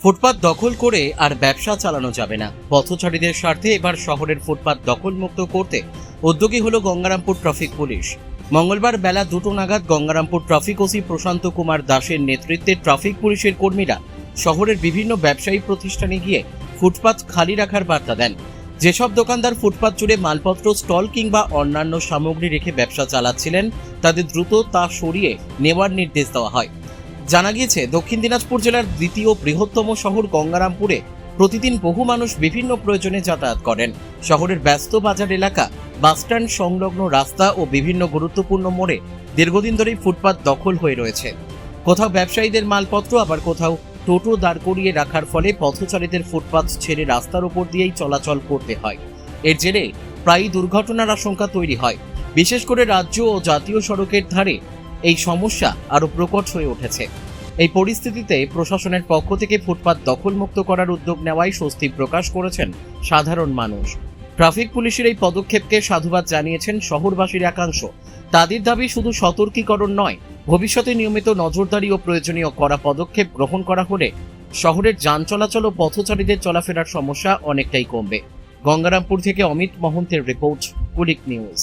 ফুটপাত দখল করে আর ব্যবসা চালানো যাবে না। পথচারীদের স্বার্থে এবার শহরের ফুটপাত দখলমুক্ত করতে উদ্যোগী হলো গঙ্গারামপুর ট্রাফিক পুলিশ। মঙ্গলবার বেলা 2টো নাগাদ গঙ্গারামপুর ট্রাফিক ওসি প্রশান্ত কুমার দাসের নেতৃত্বে ট্রাফিক পুলিশের কর্মীরা শহরের বিভিন্ন ব্যবসায়ী প্রতিষ্ঠানে গিয়ে ফুটপাত খালি রাখার বার্তা দেন। যেসব দোকানদার ফুটপাত জুড়ে মালপত্র স্টল কিংবা অন্যান্য সামগ্রী রেখে ব্যবসা চালাচ্ছিলেন তাদের দ্রুত তা সরিয়ে নেওয়ার নির্দেশ দেওয়া হয়। জানা গিয়েছে, দক্ষিণ দিনাজপুর জেলার দ্বিতীয় বৃহত্তম শহর গঙ্গারামপুরে প্রতিদিন বহু মানুষ বিভিন্ন প্রয়োজনে যাতায়াত করেন। শহরের ব্যস্ত বাজার এলাকা, বাসস্ট্যান্ড সংলগ্ন রাস্তা ও বিভিন্ন গুরুত্বপূর্ণ মোড়ে দীর্ঘদিন ধরেই ফুটপাত দখল হয়ে রয়েছে। কোথাও ব্যবসায়ীদের মালপত্র, আবার কোথাও টোটো দাঁড় করিয়ে রাখার ফলে পথচারীদের ফুটপাত ছেড়ে রাস্তার উপর দিয়েই চলাচল করতে হয়। এর জেরে প্রায়ই দুর্ঘটনার আশঙ্কা তৈরি হয়। বিশেষ করে রাজ্য ও জাতীয় সড়কের ধারে এই সমস্যা আরো প্রকট হয়ে উঠেছে। এই পরিস্থিতিতে প্রশাসনের পক্ষ থেকে ফুটপাত দখলমুক্ত করার উদ্যোগ নেওয়ায় স্বস্তি প্রকাশ করেছেন সাধারণ মানুষ। ট্রাফিক পুলিশের এই পদক্ষেপকে সাধুবাদ জানিয়েছেন শহরবাসীর একাংশ। তাদের দাবি শুধু সতর্কীকরণ নয়, ভবিষ্যতে নিয়মিত নজরদারি ও প্রয়োজনীয় কড়া পদক্ষেপ গ্রহণ করা হলে শহরের যান চলাচল ও পথচারীদের চলাফেরার সমস্যা অনেকটাই কমবে। গঙ্গারামপুর থেকে অমিত মহন্তের রিপোর্ট, কুলিক নিউজ।